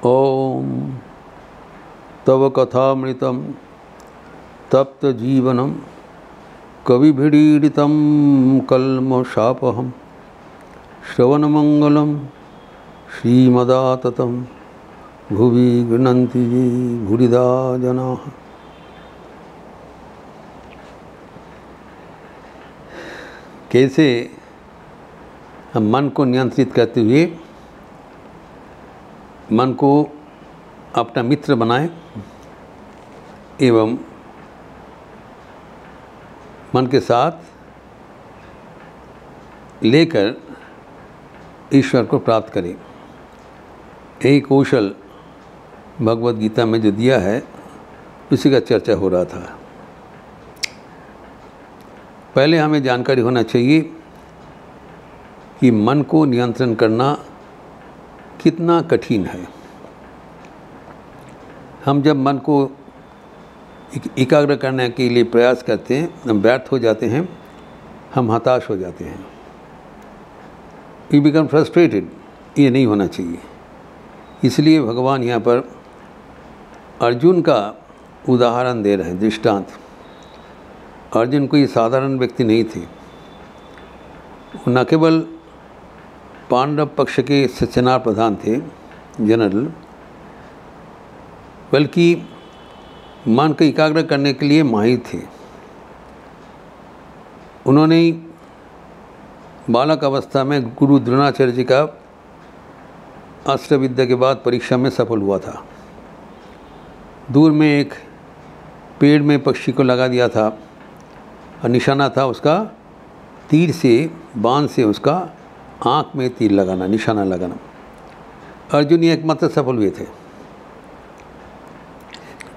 ओम तव कथामृतं तप्तजीवनं कविभिरीडितं कल्मषापहं श्रवणमंगलं श्रीमदाततं भुवि गृह्णन्ति ये भूरिदा जनाः। कैसे हम मन को नियंत्रित करते हुए मन को अपना मित्र बनाएं एवं मन के साथ लेकर ईश्वर को प्राप्त करें। यही कौशल भगवद गीता में जो दिया है उसी का चर्चा हो रहा था। पहले हमें जानकारी होना चाहिए कि मन को नियंत्रण करना कितना कठिन है। हम जब मन को एकाग्र करने के लिए प्रयास करते हैं, हम व्यर्थ हो जाते हैं, हम हताश हो जाते हैं, वी बिकम फ्रस्ट्रेटेड। ये नहीं होना चाहिए। इसलिए भगवान यहाँ पर अर्जुन का उदाहरण दे रहे हैं, दृष्टांत। अर्जुन कोई साधारण व्यक्ति नहीं थे। वो न केवल पांडव पक्ष के सेना प्रधान थे, जनरल, बल्कि मन को एकाग्र करने के लिए माहिर थे। उन्होंने बालक अवस्था में गुरु द्रोणाचार्य जी का अस्त्र विद्या के बाद परीक्षा में सफल हुआ था। दूर में एक पेड़ में पक्षी को लगा दिया था और निशाना था उसका तीर से, बाण से उसका आँख में तीर लगाना, निशाना लगाना। अर्जुन ये एकमात्र सफल हुए थे,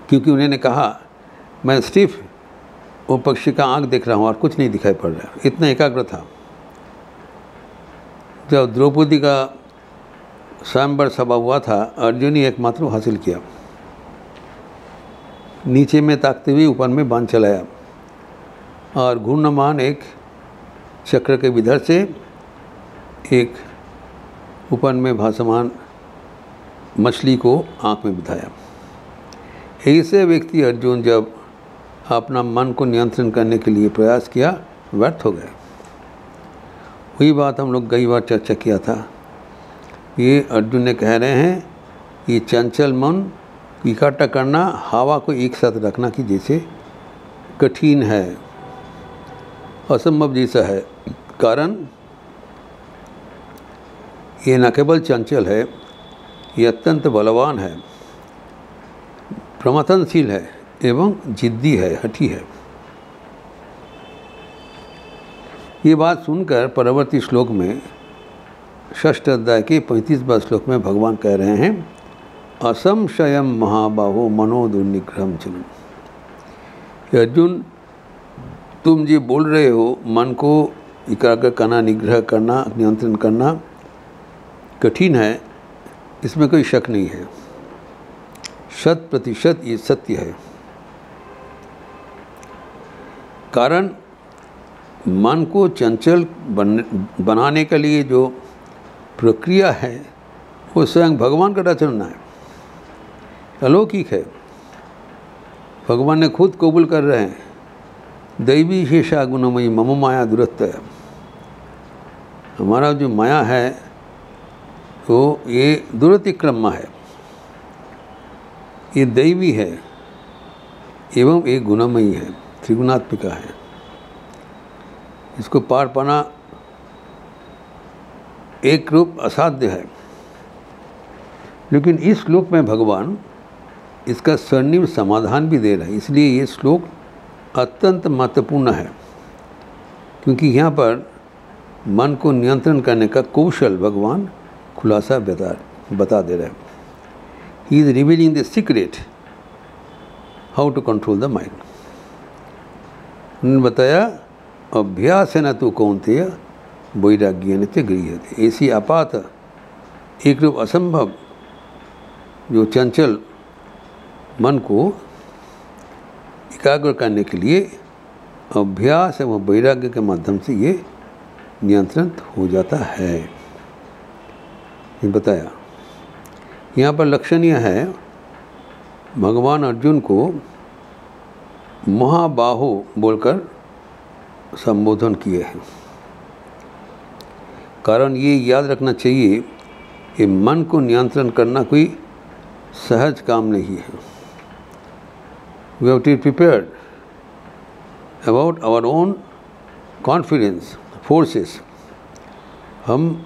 क्योंकि उन्होंने कहा मैं सिर्फ वो पक्षी का आँख देख रहा हूँ और कुछ नहीं दिखाई पड़ रहा। इतना एकाग्र था। जब द्रौपदी का स्वयंवर सभा हुआ था, अर्जुन ही एकमात्र हासिल किया। नीचे में ताकते हुए ऊपर में बाण चलाया और घूर्णमान एक चक्र के विधर से एक ऊपर में भासमान मछली को आँख में बिठाया। ऐसे व्यक्ति अर्जुन जब अपना मन को नियंत्रण करने के लिए प्रयास किया, व्यर्थ हो गए। वही बात हम लोग कई बार चर्चा किया था। ये अर्जुन ने कह रहे हैं कि चंचल मन इकट्ठा करना, हवा को एक साथ रखना कि जैसे कठिन है, असंभव जैसा है। कारण ये न केवल चंचल है, ये अत्यंत बलवान है, प्रमथनशील है एवं जिद्दी है, हठी है। ये बात सुनकर परवर्ती श्लोक में 6ठ अध्याय के 35वें श्लोक में भगवान कह रहे हैं, असंशयम महाबाहो मनो दुर्निग्रहम चलम। अर्जुन, तुम जो बोल रहे हो मन को एकाग्र करना, निग्रह करना, नियंत्रण करना कठिन है, इसमें कोई शक नहीं है। 100% ये सत्य है। कारण मन को चंचल बनाने के लिए जो प्रक्रिया है वो स्वयं भगवान का रचना है, अलौकिक है। भगवान ने खुद कबूल कर रहे हैं, दैवी शेषा गुणमयी मम माया दुरत्य। हमारा जो माया है तो ये दुरतिक्रम है, ये दैवी है एवं एक गुणमयी है, त्रिगुणात्मिका है। इसको पार पाना एक रूप असाध्य है। लेकिन इस श्लोक में भगवान इसका स्वर्णिम समाधान भी दे रहे हैं। इसलिए ये श्लोक अत्यंत महत्वपूर्ण है, क्योंकि यहाँ पर मन को नियंत्रण करने का कौशल भगवान खुलासा बता दे रहे हैं। He is revealing the secret how to control the mind. उन्होंने बताया, अभ्यास है न तो कौनतेय वैराग्य न ते गृह्यते। ऐसी आपात एक रूप असंभव जो चंचल मन को एकाग्र करने के लिए अभ्यास एवं वैराग्य के माध्यम से ये नियंत्रण हो जाता है। ये बताया। यहाँ पर लक्षणीय है भगवान अर्जुन को महाबाहो बोलकर संबोधन किए हैं। कारण ये याद रखना चाहिए कि मन को नियंत्रण करना कोई सहज काम नहीं है। We have to be prepared about our own confidence forces. हम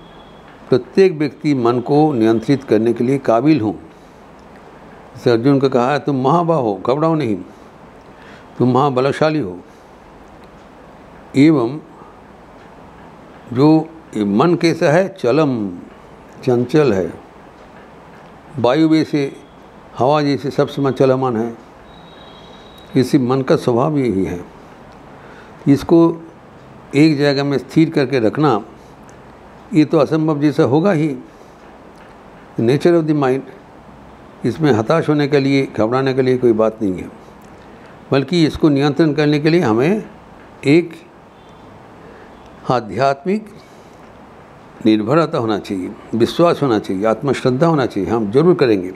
प्रत्येक व्यक्ति मन को नियंत्रित करने के लिए काबिल हों। जैसे अर्जुन को कहा है तुम महाबाहो, घबराओ नहीं, तुम महाबलशाली हो। एवं जो मन कैसा है, चलम, चंचल है, वायु जैसे, हवा जैसे सब समय चलमान है। किसी मन का स्वभाव यही है। इसको एक जगह में स्थिर करके रखना ये तो असंभव जैसा होगा ही। नेचर ऑफ द माइंड, इसमें हताश होने के लिए, घबराने के लिए कोई बात नहीं है, बल्कि इसको नियंत्रण करने के लिए हमें एक आध्यात्मिक निर्भरता होना चाहिए, विश्वास होना चाहिए, आत्मश्रद्धा होना चाहिए। हम जरूर करेंगे,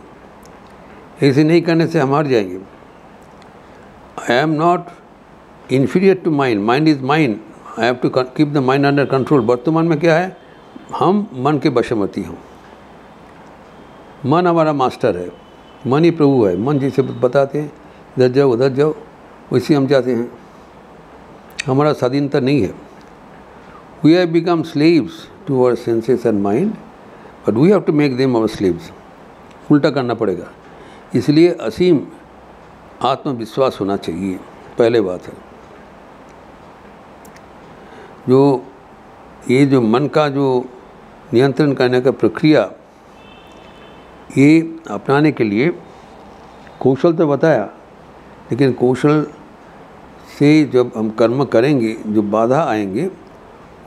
ऐसे नहीं करने से हम हार जाएंगे। I am not inferior to mind, mind is mine, I have to keep the mind under control। वर्तमान में क्या है, हम मन के वशवर्ती हैं। मन हमारा मास्टर है, मन ही प्रभु है। मन जैसे बताते हैं इधर जाओ उधर जाओ, वैसे हम जाते हैं। हमारा स्वाधीनता नहीं है। We have become slaves to our senses and mind, but we have to make them our slaves। उल्टा करना पड़ेगा। इसलिए असीम आत्मविश्वास होना चाहिए, पहले बात है। जो ये जो मन का जो नियंत्रण करने का प्रक्रिया, ये अपनाने के लिए कौशल तो बताया, लेकिन कौशल से जब हम कर्म करेंगे, जो बाधा आएंगे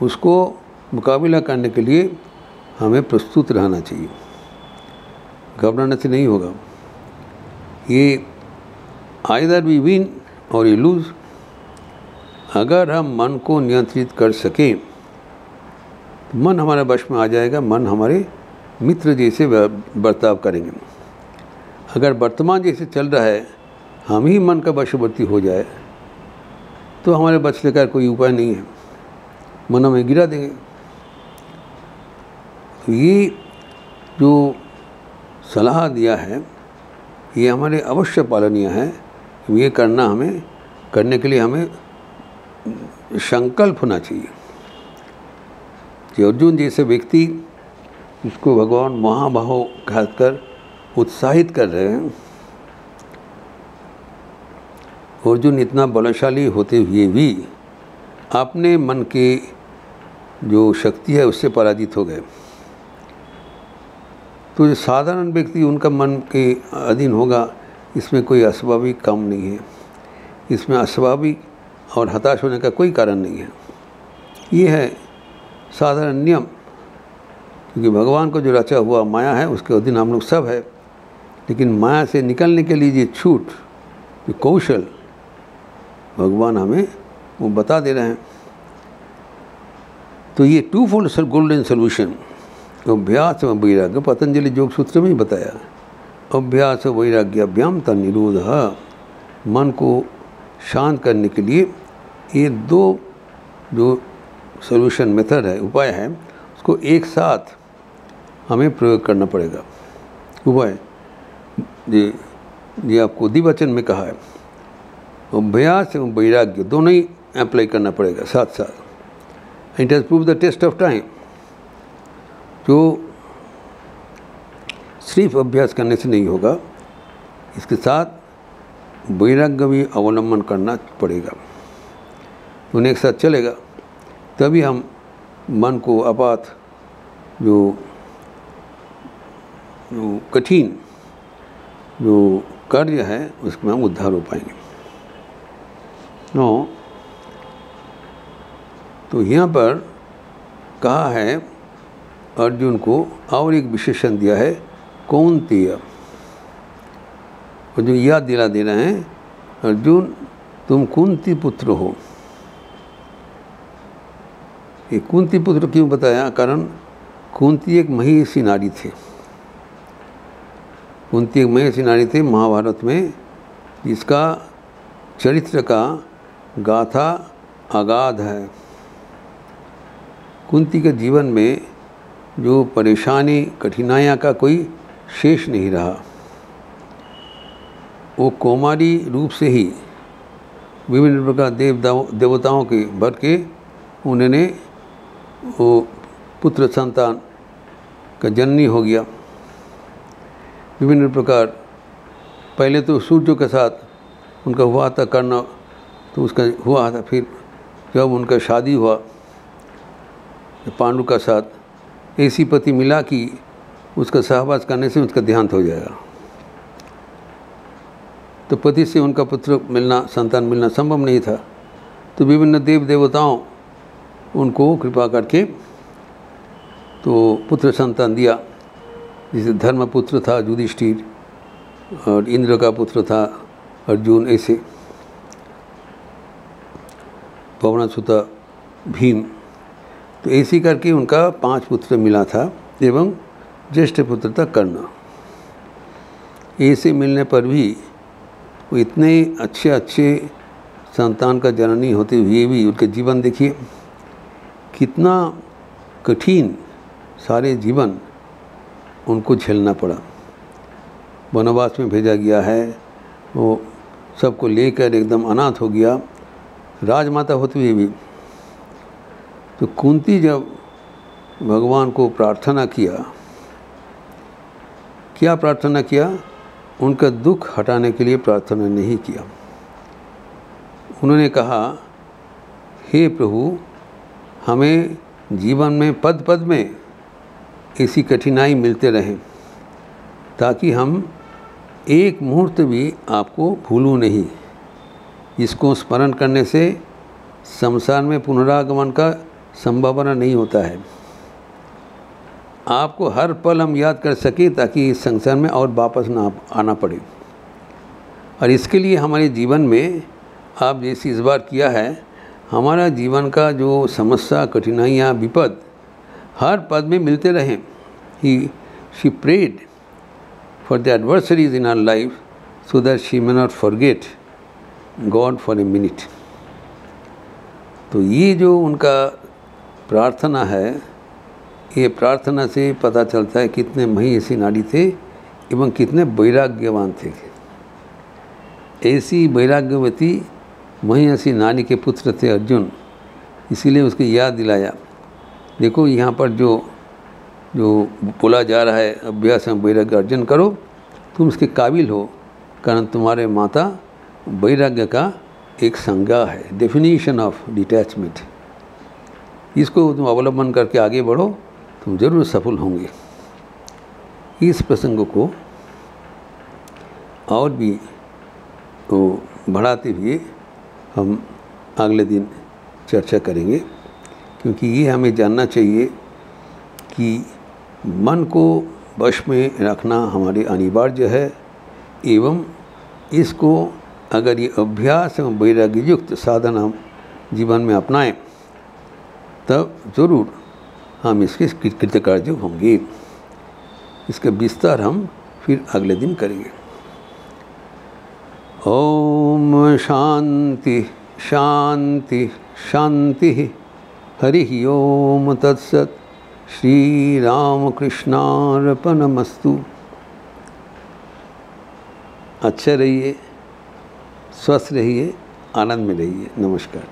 उसको मुकाबला करने के लिए हमें प्रस्तुत रहना चाहिए। घबराने से नहीं होगा। ये आइदर वी विन और वी लूज़। अगर हम मन को नियंत्रित कर सकें तो मन हमारे वश में आ जाएगा, मन हमारे मित्र जैसे बर्ताव करेंगे। अगर वर्तमान जैसे चल रहा है हम ही मन का वशवर्ती हो जाए तो हमारे बचने का कोई उपाय नहीं है, मन हमें गिरा देंगे। तो ये जो सलाह दिया है ये हमारे अवश्य पालनीय है। ये करने के लिए हमें संकल्प होना चाहिए। कि अर्जुन जैसे व्यक्ति उसको भगवान महाबाहो कहकर उत्साहित कर रहे हैं। अर्जुन इतना बलशाली होते हुए भी अपने मन के जो शक्ति है उससे पराजित हो गए। तो जो साधारण व्यक्ति उनका मन के अधीन होगा, इसमें कोई अस्वाभाविक काम नहीं है। इसमें अस्वाभाविक और हताश होने का कोई कारण नहीं है। ये है साधारण नियम, क्योंकि भगवान को जो रचा हुआ माया है उसके अधीन हम लोग सब है। लेकिन माया से निकलने के लिए ये छूट, ये कौशल भगवान हमें वो बता दे रहे हैं। तो ये टू फोल्ड गोल्डन सोल्यूशन, अभ्यास व वैराग्य, पतंजलि योग सूत्र में ही बताया। अभ्यास वैराग्याभ्याम तन्निरोधः। मन को शांत करने के लिए ये दो जो सोल्यूशन मेथड है, उपाय है, उसको एक साथ हमें प्रयोग करना पड़ेगा। उपाय ये आपको द्विवचन में कहा है। अभ्यास एवं वैराग्य दोनों ही अप्लाई करना पड़ेगा साथ साथ। It has prove the test of time. जो सिर्फ अभ्यास करने से नहीं होगा, इसके साथ वैराग्य भी अवलंबन करना पड़ेगा। उन्हें एक साथ चलेगा तभी हम मन को आपात जो कठिन जो कार्य है उसमें हम उद्धार हो पाएंगे। तो यहाँ पर कहा है अर्जुन को, और एक विशेषण दिया है कौन्तेय। और जो याद दिला दे रहे हैं, अर्जुन तुम कुंती पुत्र हो। ये कुंती पुत्र क्यों बताया? कारण कुंती एक महिषी नारी थे। कुंती एक महिषी नारी थे महाभारत में, जिसका चरित्र का गाथा अगाध है। कुंती के जीवन में जो परेशानी कठिनाइयाँ का कोई शेष नहीं रहा। वो कौमारी रूप से ही विभिन्न प्रकार देवताओं के भर के उन्होंने वो पुत्र संतान का जननी हो गया। विभिन्न प्रकार पहले तो सूर्यों के साथ उनका हुआ था करना, तो उसका हुआ था। फिर जब उनका शादी हुआ पांडु का साथ, ऐसी पति मिला कि उसका सहवास करने से उसका देहांत हो जाएगा। तो पति से उनका पुत्र मिलना, संतान मिलना संभव नहीं था। तो विभिन्न देव देवताओं उनको कृपा करके तो पुत्र संतान दिया। जैसे धर्मपुत्र था युधिष्ठिर, और इंद्र का पुत्र था अर्जुन, ऐसे पवनसुत भीम। तो ऐसी करके उनका 5 पुत्र मिला था, एवं ज्येष्ठ पुत्र था कर्ण। ऐसे मिलने पर भी वो इतने अच्छे संतान का जननी होते हुए भी उनके जीवन देखिए कितना कठिन सारे जीवन उनको झेलना पड़ा। वनवास में भेजा गया है, वो सबको लेकर एकदम अनाथ हो गया, राजमाता होते हुए भी। तो कुंती जब भगवान को प्रार्थना किया, क्या प्रार्थना किया? उनका दुख हटाने के लिए प्रार्थना नहीं किया। उन्होंने कहा, हे प्रभु, हमें जीवन में पद पद में ऐसी कठिनाई मिलते रहे, ताकि हम एक मुहूर्त भी आपको भूलूं नहीं। इसको स्मरण करने से संसार में पुनरागमन का संभावना नहीं होता है। आपको हर पल हम याद कर सके, ताकि इस संसार में और वापस ना आना पड़े। और इसके लिए हमारे जीवन में आप जैसे इस बार किया है, हमारा जीवन का जो समस्या, कठिनाइयाँ, विपद हर पद में मिलते रहें। She prayed for the adversaries in her life so that she may not forget God for a minute. तो ये जो उनका प्रार्थना है, ये प्रार्थना से पता चलता है कितने महिषी नारी थे एवं कितने वैराग्यवान थे। ऐसी वैराग्यवती महिषी नारी के पुत्र थे अर्जुन, इसीलिए उसकी याद दिलाया। देखो यहाँ पर जो बोला जा रहा है, अभ्यास में वैराग्य अर्जन करो, तुम इसके काबिल हो, कारण तुम्हारे माता वैराग्य का एक संज्ञा है, डेफिनेशन ऑफ डिटैचमेंट। इसको तुम अवलंबन करके आगे बढ़ो, तुम जरूर सफल होंगे। इस प्रसंग को और भी तो बढ़ाते हुए हम अगले दिन चर्चा करेंगे, क्योंकि ये हमें जानना चाहिए कि मन को वश में रखना हमारे अनिवार्य है, एवं इसको अगर ये अभ्यास एवं वैराग्ययुक्त साधन हम जीवन में अपनाएं, तब ज़रूर हम इसके कृतकार्य होंगे। इसका विस्तार हम फिर अगले दिन करेंगे। ओम शांति शांति शांति। हरि ओम तत्सत। श्री राम कृष्णार्पणमस्तु। अच्छे रहिए, स्वस्थ रहिए, आनंद में रहिए। नमस्कार।